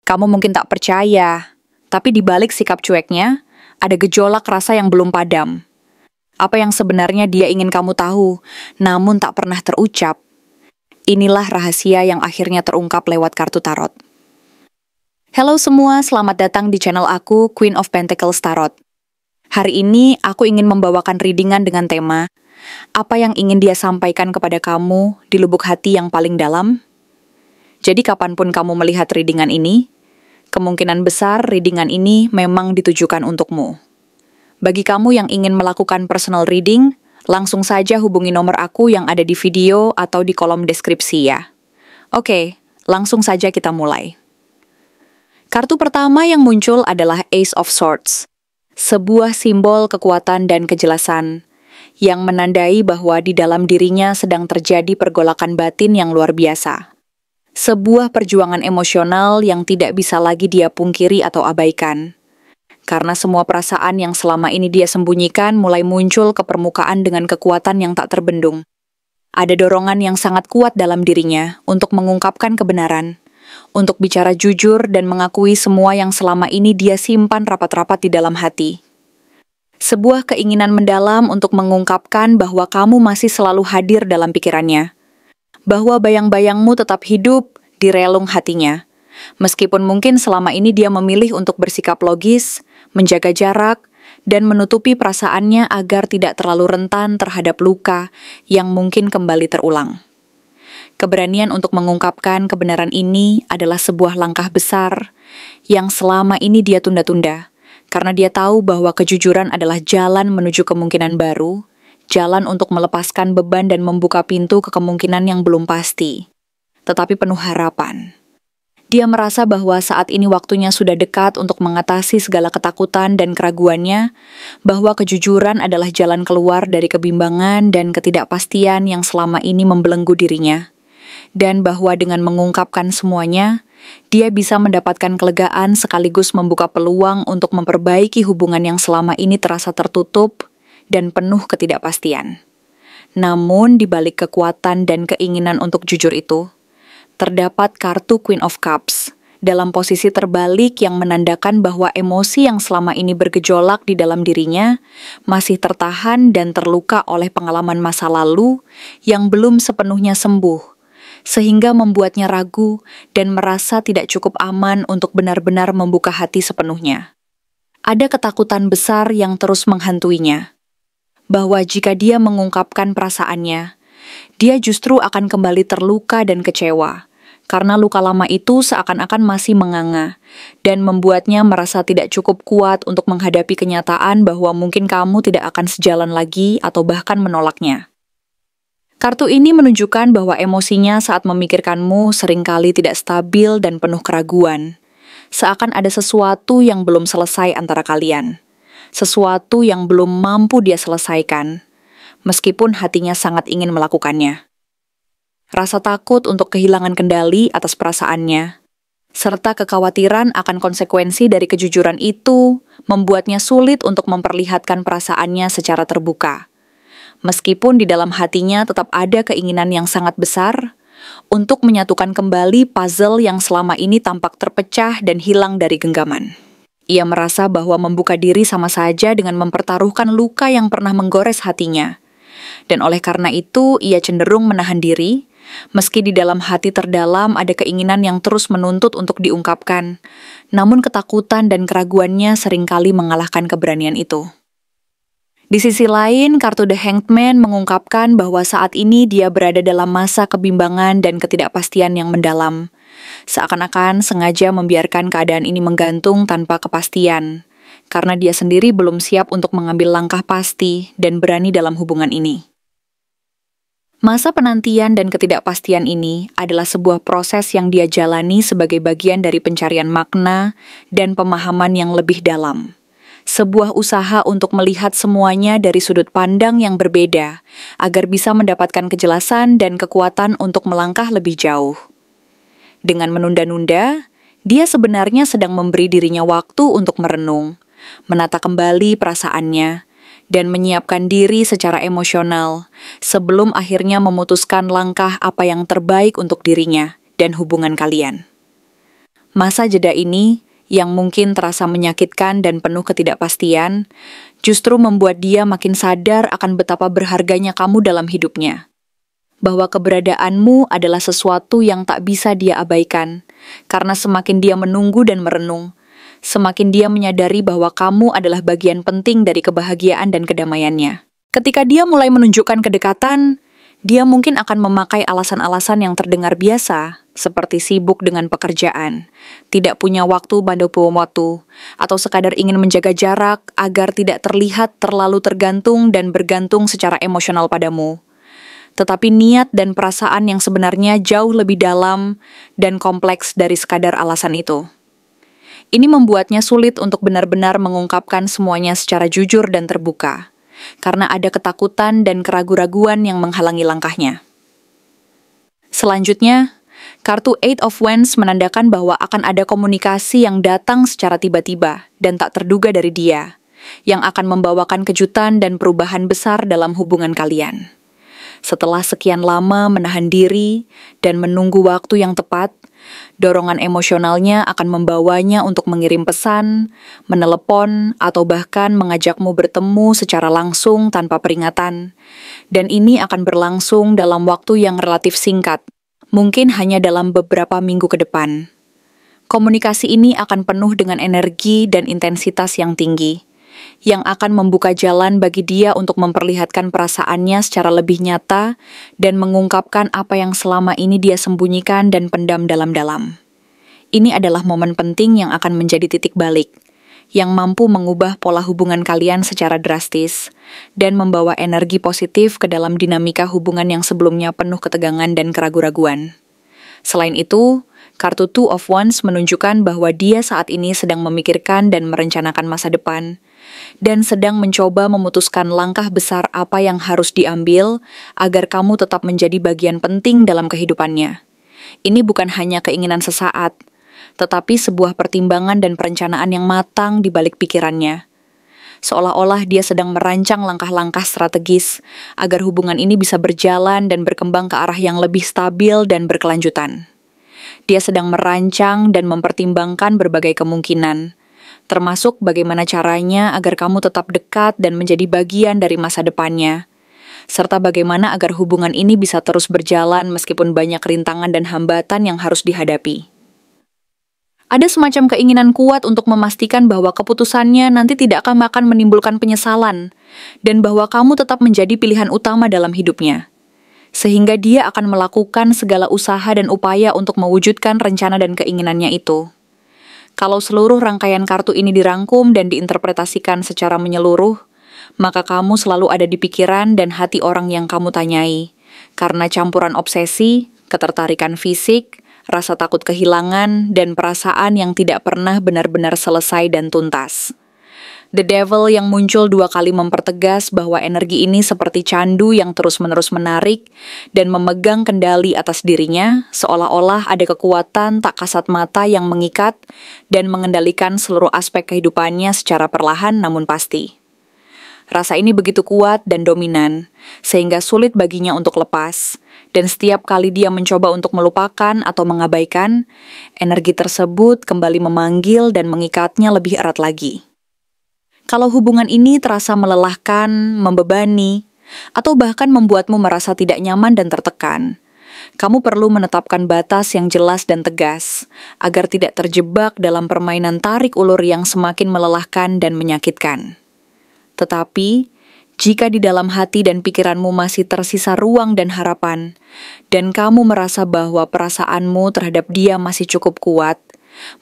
Kamu mungkin tak percaya, tapi di balik sikap cueknya, ada gejolak rasa yang belum padam. Apa yang sebenarnya dia ingin kamu tahu, namun tak pernah terucap. Inilah rahasia yang akhirnya terungkap lewat kartu tarot. Halo semua, selamat datang di channel aku, Queen of Pentacles Tarot. Hari ini aku ingin membawakan readingan dengan tema, apa yang ingin dia sampaikan kepada kamu di lubuk hati yang paling dalam? Jadi kapanpun kamu melihat readingan ini, kemungkinan besar readingan ini memang ditujukan untukmu. Bagi kamu yang ingin melakukan personal reading, langsung saja hubungi nomor aku yang ada di video atau di kolom deskripsi ya. Oke, langsung saja kita mulai. Kartu pertama yang muncul adalah Ace of Swords, sebuah simbol kekuatan dan kejelasan, yang menandai bahwa di dalam dirinya sedang terjadi pergolakan batin yang luar biasa. Sebuah perjuangan emosional yang tidak bisa lagi dia pungkiri atau abaikan. Karena semua perasaan yang selama ini dia sembunyikan mulai muncul ke permukaan dengan kekuatan yang tak terbendung. Ada dorongan yang sangat kuat dalam dirinya untuk mengungkapkan kebenaran, untuk bicara jujur dan mengakui semua yang selama ini dia simpan rapat-rapat di dalam hati. Sebuah keinginan mendalam untuk mengungkapkan bahwa kamu masih selalu hadir dalam pikirannya, bahwa bayang-bayangmu tetap hidup di relung hatinya. Meskipun mungkin selama ini dia memilih untuk bersikap logis, menjaga jarak, dan menutupi perasaannya agar tidak terlalu rentan terhadap luka yang mungkin kembali terulang. Keberanian untuk mengungkapkan kebenaran ini adalah sebuah langkah besar yang selama ini dia tunda-tunda, karena dia tahu bahwa kejujuran adalah jalan menuju kemungkinan baru, jalan untuk melepaskan beban dan membuka pintu ke kemungkinan yang belum pasti, tetapi penuh harapan. Dia merasa bahwa saat ini waktunya sudah dekat untuk mengatasi segala ketakutan dan keraguannya, bahwa kejujuran adalah jalan keluar dari kebimbangan dan ketidakpastian yang selama ini membelenggu dirinya, dan bahwa dengan mengungkapkan semuanya, dia bisa mendapatkan kelegaan sekaligus membuka peluang untuk memperbaiki hubungan yang selama ini terasa tertutup dan penuh ketidakpastian. Namun, di balik kekuatan dan keinginan untuk jujur itu, terdapat kartu Queen of Cups dalam posisi terbalik yang menandakan bahwa emosi yang selama ini bergejolak di dalam dirinya masih tertahan dan terluka oleh pengalaman masa lalu yang belum sepenuhnya sembuh, sehingga membuatnya ragu dan merasa tidak cukup aman untuk benar-benar membuka hati sepenuhnya. Ada ketakutan besar yang terus menghantuinya, bahwa jika dia mengungkapkan perasaannya, dia justru akan kembali terluka dan kecewa, karena luka lama itu seakan-akan masih menganga, dan membuatnya merasa tidak cukup kuat untuk menghadapi kenyataan bahwa mungkin kamu tidak akan sejalan lagi atau bahkan menolaknya. Kartu ini menunjukkan bahwa emosinya saat memikirkanmu seringkali tidak stabil dan penuh keraguan, seakan ada sesuatu yang belum selesai antara kalian, sesuatu yang belum mampu dia selesaikan, meskipun hatinya sangat ingin melakukannya. Rasa takut untuk kehilangan kendali atas perasaannya, serta kekhawatiran akan konsekuensi dari kejujuran itu, membuatnya sulit untuk memperlihatkan perasaannya secara terbuka. Meskipun di dalam hatinya tetap ada keinginan yang sangat besar untuk menyatukan kembali puzzle yang selama ini tampak terpecah dan hilang dari genggaman. Ia merasa bahwa membuka diri sama saja dengan mempertaruhkan luka yang pernah menggores hatinya. Dan oleh karena itu, ia cenderung menahan diri, meski di dalam hati terdalam ada keinginan yang terus menuntut untuk diungkapkan, namun ketakutan dan keraguannya seringkali mengalahkan keberanian itu. Di sisi lain, kartu The Hanged Man mengungkapkan bahwa saat ini dia berada dalam masa kebimbangan dan ketidakpastian yang mendalam, seakan-akan sengaja membiarkan keadaan ini menggantung tanpa kepastian, karena dia sendiri belum siap untuk mengambil langkah pasti dan berani dalam hubungan ini. Masa penantian dan ketidakpastian ini adalah sebuah proses yang dia jalani sebagai bagian dari pencarian makna dan pemahaman yang lebih dalam. Sebuah usaha untuk melihat semuanya dari sudut pandang yang berbeda, agar bisa mendapatkan kejelasan dan kekuatan untuk melangkah lebih jauh. Dengan menunda-nunda, dia sebenarnya sedang memberi dirinya waktu untuk merenung, menata kembali perasaannya, dan menyiapkan diri secara emosional sebelum akhirnya memutuskan langkah apa yang terbaik untuk dirinya dan hubungan kalian. Masa jeda ini, yang mungkin terasa menyakitkan dan penuh ketidakpastian, justru membuat dia makin sadar akan betapa berharganya kamu dalam hidupnya. Bahwa keberadaanmu adalah sesuatu yang tak bisa dia abaikan, karena semakin dia menunggu dan merenung, semakin dia menyadari bahwa kamu adalah bagian penting dari kebahagiaan dan kedamaiannya. Ketika dia mulai menunjukkan kedekatan, dia mungkin akan memakai alasan-alasan yang terdengar biasa, seperti sibuk dengan pekerjaan, tidak punya waktu pada waktu, atau sekadar ingin menjaga jarak agar tidak terlihat terlalu tergantung dan bergantung secara emosional padamu. Tetapi niat dan perasaan yang sebenarnya jauh lebih dalam dan kompleks dari sekadar alasan itu. Ini membuatnya sulit untuk benar-benar mengungkapkan semuanya secara jujur dan terbuka, karena ada ketakutan dan keraguan-raguan yang menghalangi langkahnya. Selanjutnya, kartu Eight of Wands menandakan bahwa akan ada komunikasi yang datang secara tiba-tiba dan tak terduga dari dia, yang akan membawakan kejutan dan perubahan besar dalam hubungan kalian. Setelah sekian lama menahan diri dan menunggu waktu yang tepat, dorongan emosionalnya akan membawanya untuk mengirim pesan, menelepon, atau bahkan mengajakmu bertemu secara langsung tanpa peringatan. Dan ini akan berlangsung dalam waktu yang relatif singkat, mungkin hanya dalam beberapa minggu ke depan. Komunikasi ini akan penuh dengan energi dan intensitas yang tinggi, yang akan membuka jalan bagi dia untuk memperlihatkan perasaannya secara lebih nyata dan mengungkapkan apa yang selama ini dia sembunyikan dan pendam dalam-dalam. Ini adalah momen penting yang akan menjadi titik balik, yang mampu mengubah pola hubungan kalian secara drastis dan membawa energi positif ke dalam dinamika hubungan yang sebelumnya penuh ketegangan dan keraguan-raguan. Selain itu, kartu Two of Wands menunjukkan bahwa dia saat ini sedang memikirkan dan merencanakan masa depan, dan sedang mencoba memutuskan langkah besar apa yang harus diambil agar kamu tetap menjadi bagian penting dalam kehidupannya. Ini bukan hanya keinginan sesaat, tetapi sebuah pertimbangan dan perencanaan yang matang di balik pikirannya. Seolah-olah dia sedang merancang langkah-langkah strategis agar hubungan ini bisa berjalan dan berkembang ke arah yang lebih stabil dan berkelanjutan. Dia sedang merancang dan mempertimbangkan berbagai kemungkinan, termasuk bagaimana caranya agar kamu tetap dekat dan menjadi bagian dari masa depannya, serta bagaimana agar hubungan ini bisa terus berjalan meskipun banyak rintangan dan hambatan yang harus dihadapi. Ada semacam keinginan kuat untuk memastikan bahwa keputusannya nanti tidak akan menimbulkan penyesalan, dan bahwa kamu tetap menjadi pilihan utama dalam hidupnya. Sehingga dia akan melakukan segala usaha dan upaya untuk mewujudkan rencana dan keinginannya itu. Kalau seluruh rangkaian kartu ini dirangkum dan diinterpretasikan secara menyeluruh, maka kamu selalu ada di pikiran dan hati orang yang kamu tanyai, karena campuran obsesi, ketertarikan fisik, rasa takut kehilangan, dan perasaan yang tidak pernah benar-benar selesai dan tuntas. The Devil yang muncul 2 kali mempertegas bahwa energi ini seperti candu yang terus-menerus menarik dan memegang kendali atas dirinya, seolah-olah ada kekuatan tak kasat mata yang mengikat dan mengendalikan seluruh aspek kehidupannya secara perlahan namun pasti. Rasa ini begitu kuat dan dominan, sehingga sulit baginya untuk lepas, dan setiap kali dia mencoba untuk melupakan atau mengabaikan, energi tersebut kembali memanggil dan mengikatnya lebih erat lagi. Kalau hubungan ini terasa melelahkan, membebani, atau bahkan membuatmu merasa tidak nyaman dan tertekan, kamu perlu menetapkan batas yang jelas dan tegas, agar tidak terjebak dalam permainan tarik ulur yang semakin melelahkan dan menyakitkan. Tetapi, jika di dalam hati dan pikiranmu masih tersisa ruang dan harapan, dan kamu merasa bahwa perasaanmu terhadap dia masih cukup kuat,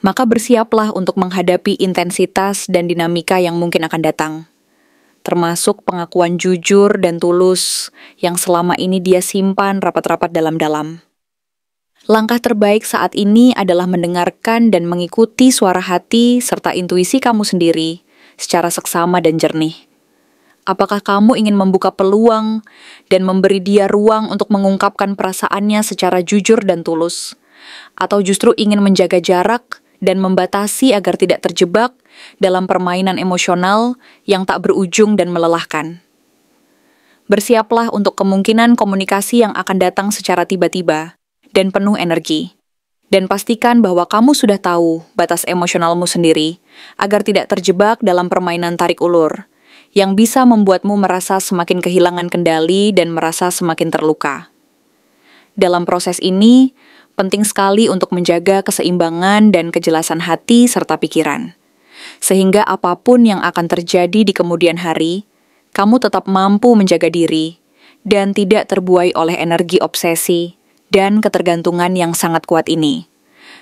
maka bersiaplah untuk menghadapi intensitas dan dinamika yang mungkin akan datang. Termasuk pengakuan jujur dan tulus yang selama ini dia simpan rapat-rapat dalam-dalam. Langkah terbaik saat ini adalah mendengarkan dan mengikuti suara hati serta intuisi kamu sendiri secara seksama dan jernih. Apakah kamu ingin membuka peluang dan memberi dia ruang untuk mengungkapkan perasaannya secara jujur dan tulus? Atau justru ingin menjaga jarak dan membatasi agar tidak terjebak dalam permainan emosional yang tak berujung dan melelahkan? Bersiaplah untuk kemungkinan komunikasi yang akan datang secara tiba-tiba dan penuh energi, Dan pastikan bahwa kamu sudah tahu batas emosionalmu sendiri, agar tidak terjebak dalam permainan tarik ulur, yang bisa membuatmu merasa semakin kehilangan kendali dan merasa semakin terluka. Dalam proses ini, penting sekali untuk menjaga keseimbangan dan kejelasan hati serta pikiran. Sehingga apapun yang akan terjadi di kemudian hari, kamu tetap mampu menjaga diri dan tidak terbuai oleh energi obsesi dan ketergantungan yang sangat kuat ini.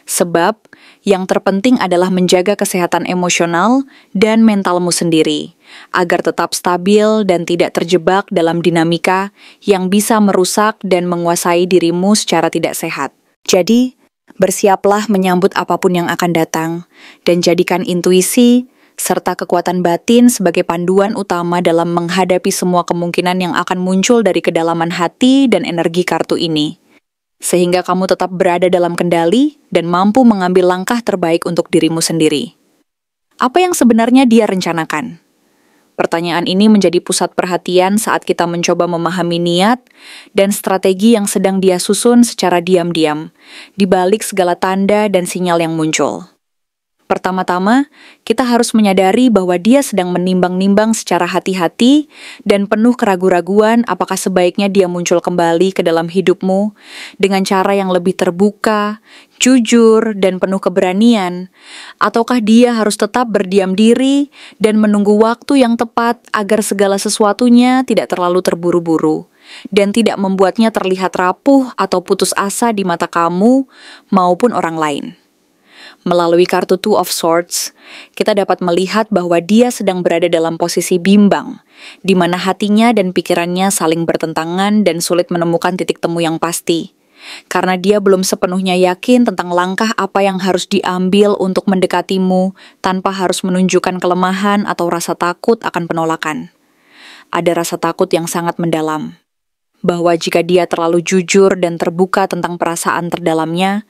Sebab, yang terpenting adalah menjaga kesehatan emosional dan mentalmu sendiri, agar tetap stabil dan tidak terjebak dalam dinamika yang bisa merusak dan menguasai dirimu secara tidak sehat. Jadi, bersiaplah menyambut apapun yang akan datang, dan jadikan intuisi serta kekuatan batin sebagai panduan utama dalam menghadapi semua kemungkinan yang akan muncul dari kedalaman hati dan energi kartu ini. Sehingga kamu tetap berada dalam kendali dan mampu mengambil langkah terbaik untuk dirimu sendiri. Apa yang sebenarnya dia rencanakan? Pertanyaan ini menjadi pusat perhatian saat kita mencoba memahami niat dan strategi yang sedang dia susun secara diam-diam, di balik segala tanda dan sinyal yang muncul. Pertama-tama, kita harus menyadari bahwa dia sedang menimbang-nimbang secara hati-hati dan penuh keraguan-raguan apakah sebaiknya dia muncul kembali ke dalam hidupmu dengan cara yang lebih terbuka, jujur, dan penuh keberanian, ataukah dia harus tetap berdiam diri dan menunggu waktu yang tepat agar segala sesuatunya tidak terlalu terburu-buru dan tidak membuatnya terlihat rapuh atau putus asa di mata kamu maupun orang lain. Melalui kartu Two of Swords, kita dapat melihat bahwa dia sedang berada dalam posisi bimbang, di mana hatinya dan pikirannya saling bertentangan dan sulit menemukan titik temu yang pasti. Karena dia belum sepenuhnya yakin tentang langkah apa yang harus diambil untuk mendekatimu tanpa harus menunjukkan kelemahan atau rasa takut akan penolakan. Ada rasa takut yang sangat mendalam, bahwa jika dia terlalu jujur dan terbuka tentang perasaan terdalamnya,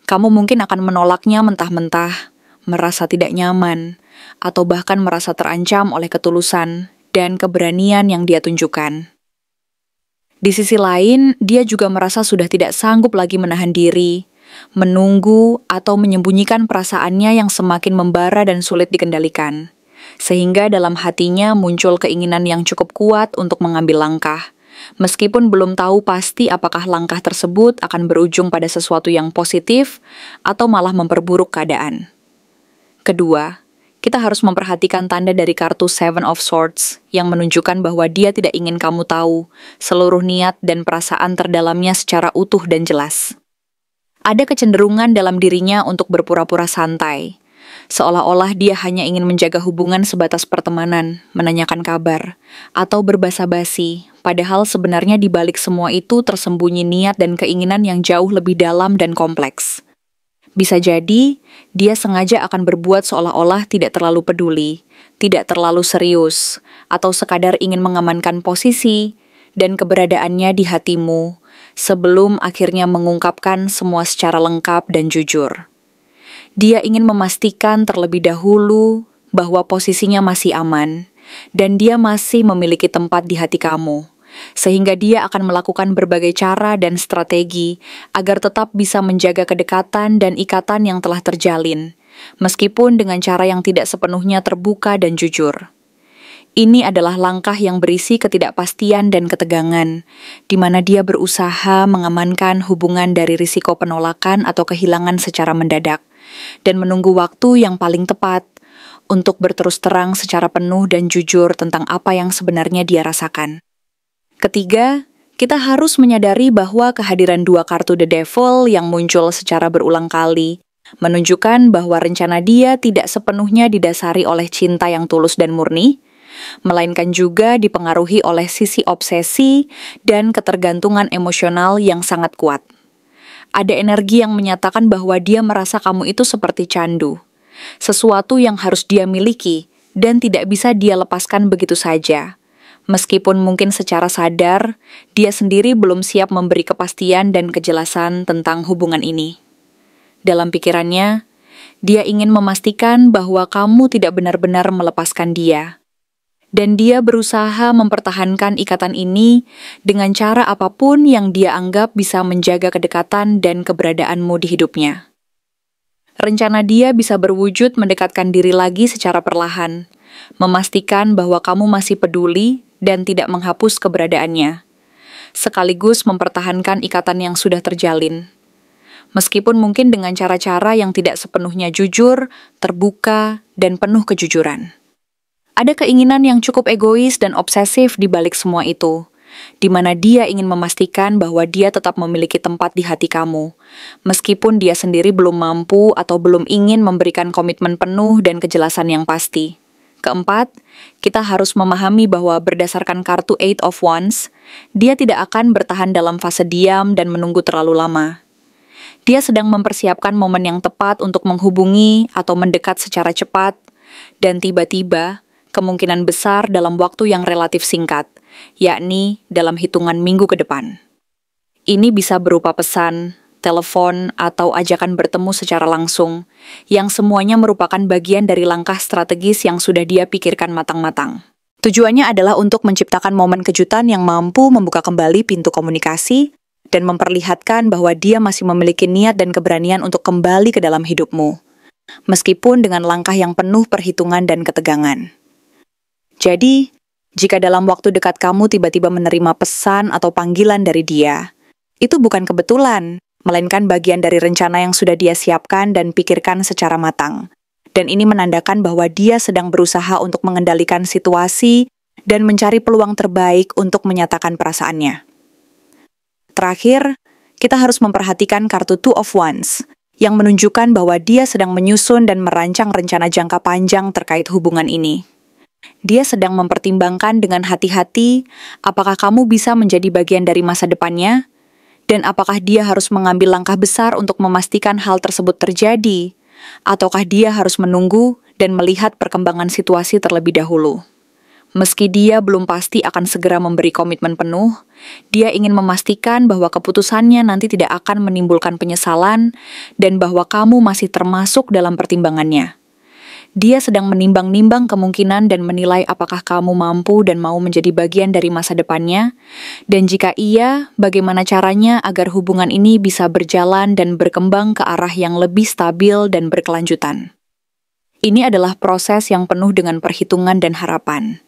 kamu mungkin akan menolaknya mentah-mentah, merasa tidak nyaman, atau bahkan merasa terancam oleh ketulusan dan keberanian yang dia tunjukkan. Di sisi lain, dia juga merasa sudah tidak sanggup lagi menahan diri, menunggu, atau menyembunyikan perasaannya yang semakin membara dan sulit dikendalikan. Sehingga dalam hatinya muncul keinginan yang cukup kuat untuk mengambil langkah, meskipun belum tahu pasti apakah langkah tersebut akan berujung pada sesuatu yang positif atau malah memperburuk keadaan. Kedua, kita harus memperhatikan tanda dari kartu Seven of Swords yang menunjukkan bahwa dia tidak ingin kamu tahu seluruh niat dan perasaan terdalamnya secara utuh dan jelas. Ada kecenderungan dalam dirinya untuk berpura-pura santai, seolah-olah dia hanya ingin menjaga hubungan sebatas pertemanan, menanyakan kabar, atau berbasa-basi, padahal sebenarnya di balik semua itu tersembunyi niat dan keinginan yang jauh lebih dalam dan kompleks. Bisa jadi, dia sengaja akan berbuat seolah-olah tidak terlalu peduli, tidak terlalu serius, atau sekadar ingin mengamankan posisi dan keberadaannya di hatimu, sebelum akhirnya mengungkapkan semua secara lengkap dan jujur. Dia ingin memastikan terlebih dahulu bahwa posisinya masih aman, dan dia masih memiliki tempat di hati kamu, sehingga dia akan melakukan berbagai cara dan strategi agar tetap bisa menjaga kedekatan dan ikatan yang telah terjalin, meskipun dengan cara yang tidak sepenuhnya terbuka dan jujur. Ini adalah langkah yang berisi ketidakpastian dan ketegangan, di mana dia berusaha mengamankan hubungan dari risiko penolakan atau kehilangan secara mendadak, dan menunggu waktu yang paling tepat untuk berterus terang secara penuh dan jujur tentang apa yang sebenarnya dia rasakan. Ketiga, kita harus menyadari bahwa kehadiran dua kartu The Devil yang muncul secara berulang kali menunjukkan bahwa rencana dia tidak sepenuhnya didasari oleh cinta yang tulus dan murni, melainkan juga dipengaruhi oleh sisi obsesi dan ketergantungan emosional yang sangat kuat. Ada energi yang menyatakan bahwa dia merasa kamu itu seperti candu, sesuatu yang harus dia miliki dan tidak bisa dia lepaskan begitu saja. Meskipun mungkin secara sadar, dia sendiri belum siap memberi kepastian dan kejelasan tentang hubungan ini. Dalam pikirannya, dia ingin memastikan bahwa kamu tidak benar-benar melepaskan dia. Dan dia berusaha mempertahankan ikatan ini dengan cara apapun yang dia anggap bisa menjaga kedekatan dan keberadaanmu di hidupnya. Rencana dia bisa berwujud mendekatkan diri lagi secara perlahan, memastikan bahwa kamu masih peduli dan tidak menghapus keberadaannya, sekaligus mempertahankan ikatan yang sudah terjalin. Meskipun mungkin dengan cara-cara yang tidak sepenuhnya jujur, terbuka, dan penuh kejujuran. Ada keinginan yang cukup egois dan obsesif di balik semua itu, di mana dia ingin memastikan bahwa dia tetap memiliki tempat di hati kamu, meskipun dia sendiri belum mampu atau belum ingin memberikan komitmen penuh dan kejelasan yang pasti. Keempat, kita harus memahami bahwa berdasarkan kartu Eight of Wands, dia tidak akan bertahan dalam fase diam dan menunggu terlalu lama. Dia sedang mempersiapkan momen yang tepat untuk menghubungi atau mendekat secara cepat, dan tiba-tiba, kemungkinan besar dalam waktu yang relatif singkat, yakni dalam hitungan minggu ke depan. Ini bisa berupa pesan, telepon, atau ajakan bertemu secara langsung, yang semuanya merupakan bagian dari langkah strategis yang sudah dia pikirkan matang-matang. Tujuannya adalah untuk menciptakan momen kejutan yang mampu membuka kembali pintu komunikasi dan memperlihatkan bahwa dia masih memiliki niat dan keberanian untuk kembali ke dalam hidupmu, meskipun dengan langkah yang penuh perhitungan dan ketegangan. Jadi, jika dalam waktu dekat kamu tiba-tiba menerima pesan atau panggilan dari dia, itu bukan kebetulan, melainkan bagian dari rencana yang sudah dia siapkan dan pikirkan secara matang. Dan ini menandakan bahwa dia sedang berusaha untuk mengendalikan situasi dan mencari peluang terbaik untuk menyatakan perasaannya. Terakhir, kita harus memperhatikan kartu Two of Wands, yang menunjukkan bahwa dia sedang menyusun dan merancang rencana jangka panjang terkait hubungan ini. Dia sedang mempertimbangkan dengan hati-hati apakah kamu bisa menjadi bagian dari masa depannya, dan apakah dia harus mengambil langkah besar untuk memastikan hal tersebut terjadi, ataukah dia harus menunggu dan melihat perkembangan situasi terlebih dahulu. Meski dia belum pasti akan segera memberi komitmen penuh, dia ingin memastikan bahwa keputusannya nanti tidak akan menimbulkan penyesalan dan bahwa kamu masih termasuk dalam pertimbangannya. Dia sedang menimbang-nimbang kemungkinan dan menilai apakah kamu mampu dan mau menjadi bagian dari masa depannya, dan jika iya, bagaimana caranya agar hubungan ini bisa berjalan dan berkembang ke arah yang lebih stabil dan berkelanjutan. Ini adalah proses yang penuh dengan perhitungan dan harapan,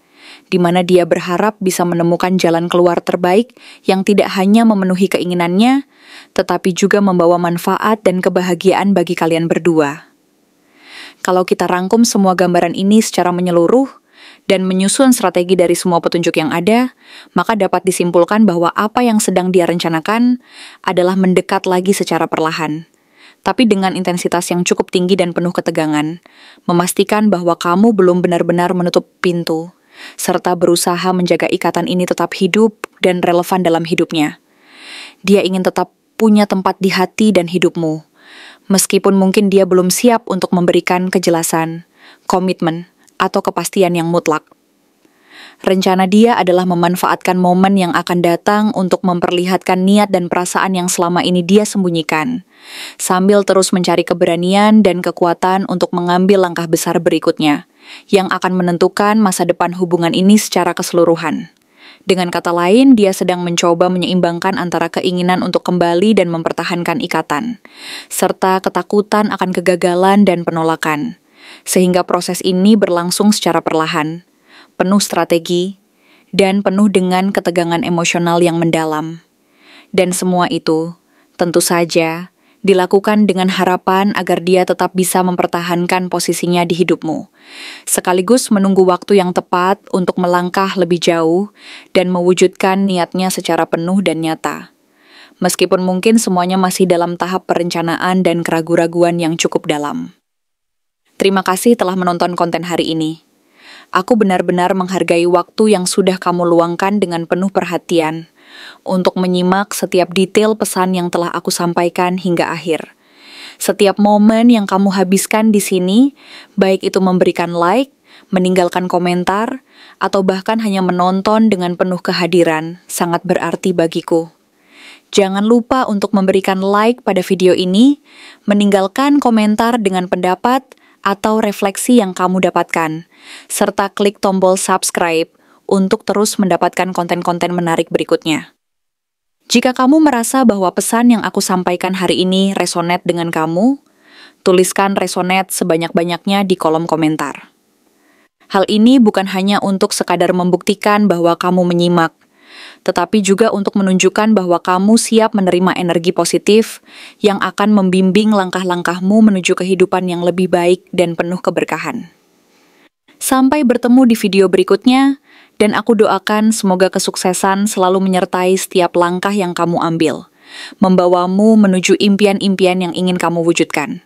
di mana dia berharap bisa menemukan jalan keluar terbaik yang tidak hanya memenuhi keinginannya, tetapi juga membawa manfaat dan kebahagiaan bagi kalian berdua. Kalau kita rangkum semua gambaran ini secara menyeluruh dan menyusun strategi dari semua petunjuk yang ada, maka dapat disimpulkan bahwa apa yang sedang dia rencanakan adalah mendekat lagi secara perlahan, tapi dengan intensitas yang cukup tinggi dan penuh ketegangan, memastikan bahwa kamu belum benar-benar menutup pintu, serta berusaha menjaga ikatan ini tetap hidup dan relevan dalam hidupnya. Dia ingin tetap punya tempat di hati dan hidupmu, meskipun mungkin dia belum siap untuk memberikan kejelasan, komitmen, atau kepastian yang mutlak. Rencana dia adalah memanfaatkan momen yang akan datang untuk memperlihatkan niat dan perasaan yang selama ini dia sembunyikan, sambil terus mencari keberanian dan kekuatan untuk mengambil langkah besar berikutnya, yang akan menentukan masa depan hubungan ini secara keseluruhan. Dengan kata lain, dia sedang mencoba menyeimbangkan antara keinginan untuk kembali dan mempertahankan ikatan, serta ketakutan akan kegagalan dan penolakan, sehingga proses ini berlangsung secara perlahan, penuh strategi, dan penuh dengan ketegangan emosional yang mendalam. Dan semua itu, tentu saja, dilakukan dengan harapan agar dia tetap bisa mempertahankan posisinya di hidupmu, sekaligus menunggu waktu yang tepat untuk melangkah lebih jauh dan mewujudkan niatnya secara penuh dan nyata. Meskipun mungkin semuanya masih dalam tahap perencanaan dan keraguan-raguan yang cukup dalam. Terima kasih telah menonton konten hari ini. Aku benar-benar menghargai waktu yang sudah kamu luangkan dengan penuh perhatian untuk menyimak setiap detail pesan yang telah aku sampaikan hingga akhir. Setiap momen yang kamu habiskan di sini, baik itu memberikan like, meninggalkan komentar, atau bahkan hanya menonton dengan penuh kehadiran, sangat berarti bagiku. Jangan lupa untuk memberikan like pada video ini, meninggalkan komentar dengan pendapat, atau refleksi yang kamu dapatkan, serta klik tombol subscribe untuk terus mendapatkan konten-konten menarik berikutnya. Jika kamu merasa bahwa pesan yang aku sampaikan hari ini resonate dengan kamu, tuliskan resonate sebanyak-banyaknya di kolom komentar. Hal ini bukan hanya untuk sekadar membuktikan bahwa kamu menyimak, tetapi juga untuk menunjukkan bahwa kamu siap menerima energi positif yang akan membimbing langkah-langkahmu menuju kehidupan yang lebih baik dan penuh keberkahan. Sampai bertemu di video berikutnya, dan aku doakan semoga kesuksesan selalu menyertai setiap langkah yang kamu ambil, membawamu menuju impian-impian yang ingin kamu wujudkan.